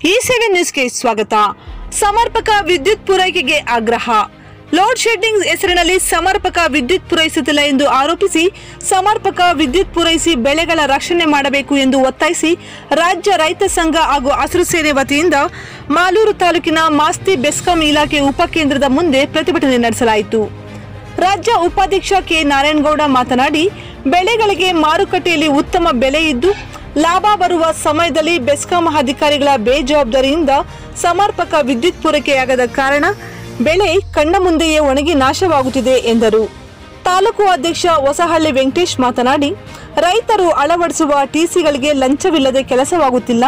E7 ನ್ಯೂಸ್ಗೆ ಸ್ವಾಗತ. ಸಮರ್ಪಕ ವಿದ್ಯುತ್ ಪೂರೈಕೆಗೆ ಆಗ್ರಹ. ಲೋಡ್ ಶೆಡ್ಡಿಂಗ್ ಹೆಸರಿನಲ್ಲಿ ಸಮರ್ಪಕ ವಿದ್ಯುತ್ ಪೂರೈಸುತ್ತಿಲ್ಲ ಎಂದು ಆರೋಪಿಸಿ ಸಮರ್ಪಕ ವಿದ್ಯುತ್ ಪೂರೈಸಿ ಬೆಳೆಗಳ ರಕ್ಷಣೆ ಮಾಡಬೇಕು ಎಂದು ಒತ್ತಾಯಿಸಿ ರಾಜ್ಯ ರೈತ ಸಂಘ ಹಾಗೂ ಹಸಿರು ಸೇನೆ ವತಿಯಿಂದ ಮಾಲೂರು ತಾಲೂಕಿನ ಮಾಸ್ತಿ ಬೆಸ್ಕಾಂ ಇಲಾಖೆ ಉಪಕೇಂದ್ರದ ಮುಂದೆ ಪ್ರತಿಭಟನೆ ನಡೆಸಲಾಯಿತು. ರಾಜ್ಯ ಉಪಾಧ್ಯಕ್ಷ ಕೆ ನಾರಾಯಣಗೌಡ ಮಾತನಾಡಿ, ಬೆಳೆಗಳಿಗೆ ಮಾರುಕಟ್ಟೆಯಲ್ಲಿ ಉತ್ತಮ ಬೆಲೆ ಇದ್ದು ಲಾಭ ಬರುವ ಸಮಯದಲ್ಲಿ ಬೆಸ್ಕಾಂ ಅಧಿಕಾರಿಗಳ ಬೇಜವಾಬ್ದಾರಿಯಿಂದ ಸಮರ್ಪಕ ವಿದ್ಯುತ್ ಪೂರೈಕೆಯಾಗದ ಕಾರಣ ಬೆಳೆ ಕಣ್ಣ ಮುಂದೆಯೇ ಒಣಗಿ ನಾಶವಾಗುತ್ತಿದೆ ಎಂದರು. ತಾಲೂಕು ಅಧ್ಯಕ್ಷ ಹೊಸಹಳ್ಳಿ ವೆಂಕಟೇಶ್ ಮಾತನಾಡಿ, ರೈತರು ಅಳವಡಿಸುವ ಟಿಸಿಗಳಿಗೆ ಲಂಚವಿಲ್ಲದೆ ಕೆಲಸವಾಗುತ್ತಿಲ್ಲ.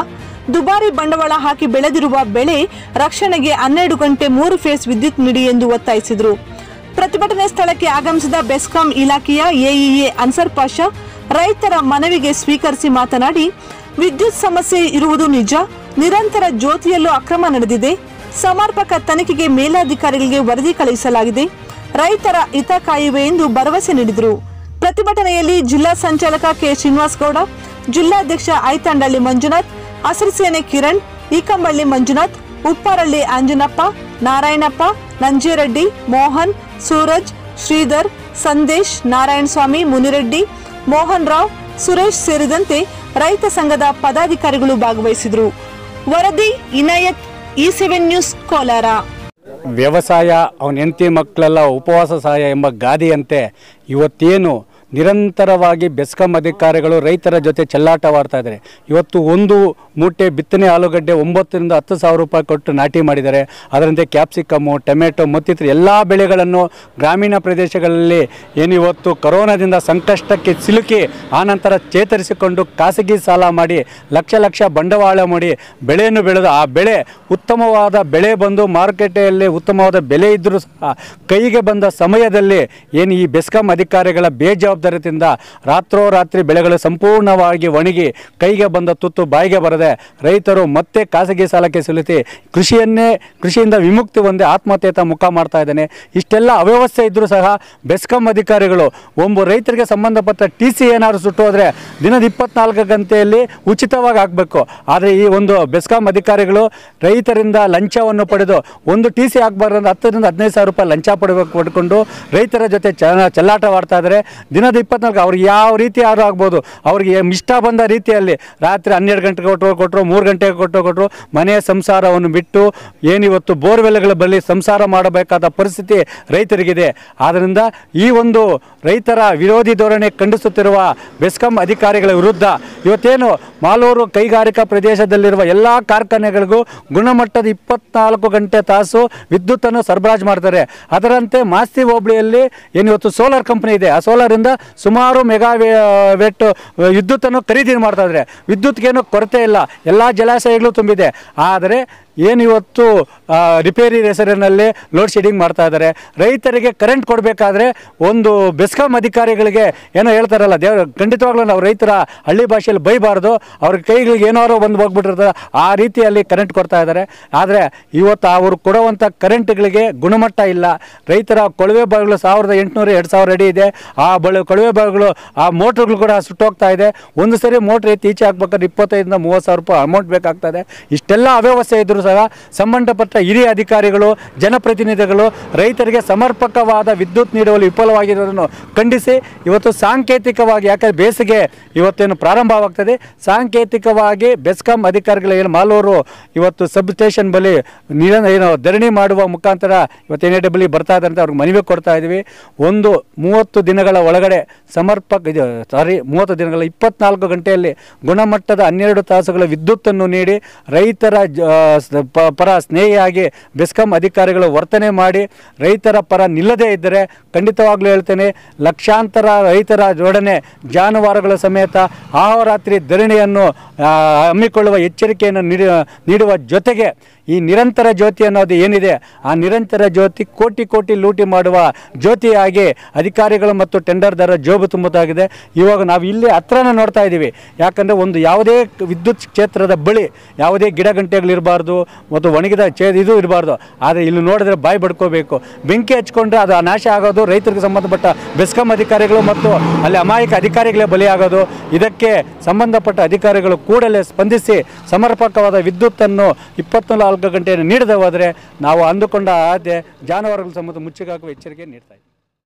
ದುಬಾರಿ ಬಂಡವಾಳ ಹಾಕಿ ಬೆಳೆದಿರುವ ಬೆಳೆ ರಕ್ಷಣೆಗೆ 12 ಗಂಟೆ 3 ಫೇಸ್ ವಿದ್ಯುತ್ ನೀಡಿ ಎಂದು ಒತ್ತಾಯಿಸಿದರು. ಪ್ರತಿಭಟನೆ ಸ್ಥಳಕ್ಕೆ ಆಗಮಿಸಿದ ಬೆಸ್ಕಾಂ ಇಲಾಖೆಯ ಎಇಎ ಅನ್ಸರ್ ಪಾಷಾ ರೈತರ ಮನವಿಗೆ ಸ್ವೀಕರಿಸಿ ಮಾತನಾಡಿ, ವಿದ್ಯುತ್ ಸಮಸ್ಯೆ ಇರುವುದು ನಿಜ, ನಿರಂತರ ಜ್ಯೋತಿಯಲ್ಲೂ ಅಕ್ರಮ ನಡೆದಿದೆ. ಸಮರ್ಪಕ ತನಿಖೆಗೆ ಮೇಲಾಧಿಕಾರಿಗಳಿಗೆ ವರದಿ ಕಳುಹಿಸಲಾಗಿದೆ. ರೈತರ ಹಿತ ಕಾಯುವೆ ಎಂದು ಭರವಸೆ ನೀಡಿದರು. ಪ್ರತಿಭಟನೆಯಲ್ಲಿ ಜಿಲ್ಲಾ ಸಂಚಾಲಕ ಕೆ ಶ್ರೀನಿವಾಸಗೌಡ, ಜಿಲ್ಲಾಧ್ಯಕ್ಷ ಐತಂಡಳ್ಳಿ ಮಂಜುನಾಥ್, ಹಸಿರು ಸೇನೆ ಕಿರಣ್, ಈಕಂಬಳ್ಳಿ ಮಂಜುನಾಥ್, ಉಪ್ಪಾರಳ್ಳಿ ಅಂಜನಪ್ಪ, ನಾರಾಯಣಪ್ಪ, ನಂಜೇರೆಡ್ಡಿ, ಮೋಹನ್, ಸೂರಜ್, ಶ್ರೀಧರ್, ಸಂದೇಶ್, ನಾರಾಯಣಸ್ವಾಮಿ, ಮುನಿರೆಡ್ಡಿ, ಮೋಹನ್ ರಾವ್, ಸುರೇಶ್ ಸೇರಿದಂತೆ ರೈತ ಸಂಘದ ಪದಾಧಿಕಾರಿಗಳು ಭಾಗವಹಿಸಿದರು. ವರದಿ ಇನಾಯತ್, E7 ನ್ಯೂಸ್, ಕೋಲಾರ. ವ್ಯವಸಾಯ ಅವನ ಹೆಂಡತಿ ಮಕ್ಕಳೆಲ್ಲ ಉಪವಾಸ ಸಹಾಯ ಎಂಬ ಗಾದೆಯಂತೆ ಇವತ್ತೇನು ನಿರಂತರವಾಗಿ ಬೆಸ್ಕಾಂ ಅಧಿಕಾರಿಗಳು ರೈತರ ಜೊತೆ ಚೆಲ್ಲಾಟವಾಡ್ತಾ ಇದ್ದಾರೆ. ಇವತ್ತು ಒಂದು ಮೂಟೆ ಬಿತ್ತನೆ ಆಲೂಗಡ್ಡೆ 9 ರಿಂದ 10 ಸಾವಿರ ರೂಪಾಯಿ ಕೊಟ್ಟು ನಾಟಿ ಮಾಡಿದ್ದಾರೆ. ಅದರಂತೆ ಕ್ಯಾಪ್ಸಿಕಮ್ಮು, ಟೊಮೆಟೊ ಮತ್ತಿತರ ಎಲ್ಲ ಬೆಳೆಗಳನ್ನು ಗ್ರಾಮೀಣ ಪ್ರದೇಶಗಳಲ್ಲಿ ಏನಿವತ್ತು ಕೊರೋನಾದಿಂದ ಸಂಕಷ್ಟಕ್ಕೆ ಸಿಲುಕಿ ಆನಂತರ ಚೇತರಿಸಿಕೊಂಡು ಖಾಸಗಿ ಸಾಲ ಮಾಡಿ ಲಕ್ಷ ಬಂಡವಾಳ ಮಾಡಿ ಬೆಳೆಯನ್ನು ಬೆಳೆದು ಆ ಬೆಳೆ ಉತ್ತಮವಾದ ಬೆಳೆ ಬಂದು ಮಾರುಕಟ್ಟೆಯಲ್ಲಿ ಉತ್ತಮವಾದ ಬೆಲೆ ಇದ್ದರೂ ಸಹ ಕೈಗೆ ಬಂದ ಸಮಯದಲ್ಲಿ ಏನು ಈ ಬೆಸ್ಕಾಂ ಅಧಿಕಾರಿಗಳ ಬೇಜವಾಬ್ದಾರಿಯಿಂದ ರಾತ್ರೋರಾತ್ರಿ ಬೆಳೆಗಳು ಸಂಪೂರ್ಣವಾಗಿ ಒಣಗಿ ಕೈಗೆ ಬಂದ ತುತ್ತು ಬಾಯಿಗೆ ಬರದೆ ರೈತರು ಮತ್ತೆ ಖಾಸಗಿ ಸಾಲಕ್ಕೆ ಸಿಲುಕಿ ಕೃಷಿಯಿಂದ ವಿಮುಕ್ತಿ ಹೊಂದಿ ಆತ್ಮಹತ್ಯೆ ಮುಖ ಮಾಡ್ತಾ ಇದ್ದಾನೆ. ಇಷ್ಟೆಲ್ಲ ಅವ್ಯವಸ್ಥೆ ಇದ್ದರೂ ಸಹ ಬೆಸ್ಕಾಂ ಅಧಿಕಾರಿಗಳು ಒಬ್ಬ ರೈತರಿಗೆ ಸಂಬಂಧಪಟ್ಟ ಟಿಸಿ ಏನಾದರೂ ಸುಟ್ಟು ಹೋದರೆ ದಿನದ 24 ಗಂಟೆಯಲ್ಲಿ ಉಚಿತವಾಗಿ ಆಗಬೇಕು. ಆದರೆ ಈ ಒಂದು ಬೆಸ್ಕಾಂ ಅಧಿಕಾರಿಗಳು ರೈತರಿಂದ ಲಂಚವನ್ನು ಪಡೆದು ಒಂದು ಟಿಸಿ ಆಗಬಾರ್ದು 10 ರಿಂದ 15 ಸಾವಿರ ರೂಪಾಯಿ ಲಂಚ ಪಡ್ಕೊಂಡು ರೈತರ ಜೊತೆ ಚೆಲ್ಲಾಟವಾಡ್ತಾ ಇದ್ದಾರೆ. ದಿನದ 24 ಅವ್ರಿಗೆ ಯಾವ ರೀತಿ ಯಾರು ಆಗ್ಬೋದು, ಅವ್ರಿಗೆ ಇಷ್ಟ ಬಂದ ರೀತಿಯಲ್ಲಿ ರಾತ್ರಿ 12 ಗಂಟೆಗೆ ಕೊಟ್ಟರು 3 ಗಂಟೆಗೆ ಕೊಟ್ಟರು ಮನೆಯ ಸಂಸಾರವನ್ನು ಬಿಟ್ಟು ಏನಿವತ್ತು ಬೋರ್ವೆಲ್ಗಳ ಬಳಿ ಸಂಸಾರ ಮಾಡಬೇಕಾದ ಪರಿಸ್ಥಿತಿ ರೈತರಿಗಿದೆ. ಆದ್ದರಿಂದ ಈ ಒಂದು ರೈತರ ವಿರೋಧಿ ಧೋರಣೆ ಖಂಡಿಸುತ್ತಿರುವ ಬೆಸ್ಕಾಂ ಅಧಿಕಾರಿಗಳ ವಿರುದ್ಧ ಇವತ್ತೇನು ಮಾಲೂರು ಕೈಗಾರಿಕಾ ಪ್ರದೇಶದಲ್ಲಿರುವ ಎಲ್ಲ ಕಾರ್ಖಾನೆಗಳಿಗೂ ಗುಣಮಟ್ಟದ 24 ಗಂಟೆ ತಾಸು ವಿದ್ಯುತ್ತನ್ನು ಸರಬರಾಜು ಮಾಡ್ತಾರೆ. ಅದರಂತೆ ಮಾಸ್ತಿ ಹೋಬಳಿಯಲ್ಲಿ ಏನಿವತ್ತು ಸೋಲಾರ್ ಕಂಪನಿ ಇದೆ. ಆ ಸೋಲಾರಿಂದ ಸುಮಾರು ಮೆಗಾವೇಟ್ ವಿದ್ಯುತ್ತನ್ನು ಖರೀದಿ ಮಾಡ್ತಾ ಇದ್ದಾರೆ. ವಿದ್ಯುತ್ಗೇನು ಕೊರತೆ ಇಲ್ಲ, ಎಲ್ಲ ಜಲಾಶಯಗಳು ತುಂಬಿದೆ. ಆದರೆ ಏನಿವತ್ತು ರಿಪೇರಿ ಹೆಸರಿನಲ್ಲಿ ಲೋಡ್ ಶೆಡ್ಡಿಂಗ್ ಮಾಡ್ತಾ ಇದ್ದಾರೆ. ರೈತರಿಗೆ ಕರೆಂಟ್ ಕೊಡಬೇಕಾದ್ರೆ ಒಂದು ಬೆಸ್ಕಾಂ ಅಧಿಕಾರಿಗಳಿಗೆ ಏನೋ ಹೇಳ್ತಾರಲ್ಲ, ಖಂಡಿತವಾಗ್ಲೂ ನಾವು ರೈತರ ಹಳ್ಳಿ ಭಾಷೆಯಲ್ಲಿ ಬೈಬಾರ್ದು, ಅವ್ರ ಕೈಗಳಿಗೆ ಏನಾರು ಬಂದು ಹೋಗ್ಬಿಟ್ಟಿರ್ತಾರೆ. ಆ ರೀತಿಯಲ್ಲಿ ಕರೆಂಟ್ ಕೊಡ್ತಾ ಇದ್ದಾರೆ. ಆದರೆ ಇವತ್ತು ಅವರು ಕೊಡುವಂಥ ಕರೆಂಟ್ಗಳಿಗೆ ಗುಣಮಟ್ಟ ಇಲ್ಲ. ರೈತರ ಕೊಳವೆ ಬಾವಿಗಳು 1800-2000 ಅಡಿ ಇದೆ. ಆ ಕೊಳವೆ ಬಾವಿಗಳು ಆ ಮೋಟ್ರುಗಳು ಕೂಡ ಸುಟ್ಟೋಗ್ತಾ ಇದೆ. ಒಂದು ಸರಿ ಮೋಟ್ರ್ ಎತ್ತಿ ಈಚೆ ಹಾಕ್ಬೇಕಾದ್ರೆ 25 ರಿಂದ 30 ಸಾವಿರ ರೂಪಾಯಿ ಅಮೌಂಟ್ ಬೇಕಾಗ್ತದೆ. ಇಷ್ಟೆಲ್ಲ ಅವ್ಯವಸ್ಥೆ ಇದ್ದರೂ ಸಹ ಸಂಬಂಧಪಟ್ಟ ಹಿರಿಯ ಅಧಿಕಾರಿಗಳು, ಜನಪ್ರತಿನಿಧಿಗಳು ರೈತರಿಗೆ ಸಮರ್ಪಕವಾದ ವಿದ್ಯುತ್ ನೀಡುವಲ್ಲಿ ವಿಫಲವಾಗಿರೋದನ್ನು ಖಂಡಿಸಿ ಇವತ್ತು ಸಾಂಕೇತಿಕವಾಗಿ, ಯಾಕಂದರೆ ಬೇಸಿಗೆ ಇವತ್ತೇನು ಪ್ರಾರಂಭವಾಗ್ತದೆ, ಸಾಂಕೇತಿಕವಾಗಿ ಬೆಸ್ಕಾಂ ಅಧಿಕಾರಿಗಳು ಏನು ಮಾಲೂರು ಇವತ್ತು ಸಬ್ ಸ್ಟೇಷನ್ ಬಳಿ ಏನು ಧರಣಿ ಮಾಡುವ ಮುಖಾಂತರ ಇವತ್ತು NAW ಬರ್ತಾ ಇದ್ದಾರೆ ಅಂತ ಅವ್ರಿಗೆ ಮನವಿ ಕೊಡ್ತಾ ಇದ್ದೀವಿ. 30 ದಿನಗಳ ಒಳಗಡೆ 30 ದಿನಗಳ 24 ಗಂಟೆಯಲ್ಲಿ ಗುಣಮಟ್ಟದ 12 ತಾಸುಗಳ ವಿದ್ಯುತ್ತನ್ನು ನೀಡಿ ರೈತರ ಪರ ಸ್ನೇಹಿಯಾಗಿ ಬೆಸ್ಕಾಂ ಅಧಿಕಾರಿಗಳು ವರ್ತನೆ ಮಾಡಿ ರೈತರ ಪರ ನಿಲ್ಲದೇ ಇದ್ದರೆ ಖಂಡಿತವಾಗ್ಲೂ ಹೇಳ್ತೇನೆ, ಲಕ್ಷಾಂತರ ರೈತರ ಜೋಡಣೆ ಜಾನುವಾರುಗಳ ಸಮೇತ ಅಹೋರಾತ್ರಿ ಧರಣಿಯನ್ನು ಹಮ್ಮಿಕೊಳ್ಳುವ ಎಚ್ಚರಿಕೆಯನ್ನು ನೀಡುವ ಜೊತೆಗೆ ಈ ನಿರಂತರ ಜ್ಯೋತಿ ಅನ್ನೋದು ಏನಿದೆ, ಆ ನಿರಂತರ ಜ್ಯೋತಿ ಕೋಟಿ ಲೂಟಿ ಮಾಡುವ ಜ್ಯೋತಿಯಾಗಿ ಅಧಿಕಾರಿಗಳು ಮತ್ತು ಟೆಂಡರ್ದಾರ ಜೋಬು ತುಂಬುತ್ತಾಗಿದೆ. ಇವಾಗ ನಾವು ಇಲ್ಲಿ ಹತ್ರನೇ ನೋಡ್ತಾ ಇದ್ದೀವಿ. ಯಾಕಂದರೆ ಒಂದು ಯಾವುದೇ ವಿದ್ಯುತ್ ಕ್ಷೇತ್ರದ ಬಳಿ ಯಾವುದೇ ಗಿಡ ಗಂಟೆಗಳಿರಬಾರ್ದು, ಮತ್ತು ಒಣಗಿದ ಇದು ಇರಬಾರ್ದು. ಆದರೆ ಇಲ್ಲಿ ನೋಡಿದ್ರೆ ಬಾಯಿ ಬಡ್ಕೋಬೇಕು. ಬೆಂಕಿ ಹಚ್ಕೊಂಡ್ರೆ ಅದು ನಾಶ ಆಗೋದು ರೈತರಿಗೆ ಸಂಬಂಧಪಟ್ಟ ಬೆಸ್ಕಾಂ ಅಧಿಕಾರಿಗಳು ಮತ್ತು ಅಲ್ಲಿ ಅಮಾಯಕ ಅಧಿಕಾರಿಗಳೇ ಬಲಿಯಾಗೋದು. ಇದಕ್ಕೆ ಸಂಬಂಧಪಟ್ಟ ಅಧಿಕಾರಿಗಳು ಕೂಡಲೇ ಸ್ಪಂದಿಸಿ ಸಮರ್ಪಕವಾದ ವಿದ್ಯುತ್ತನ್ನು 24 ಗಂಟೆಯನ್ನು ನೀಡದೆ ಹೋದರೆ ನಾವು ಅಂದುಕೊಂಡ ಜಾನುವಾರುಗಳ ಸಂಬಂಧ ಮುಚ್ಚಿಗೆ ಹಾಕುವ ಎಚ್ಚರಿಕೆ ನೀಡ್ತಾ ಇದ್ದೀವಿ.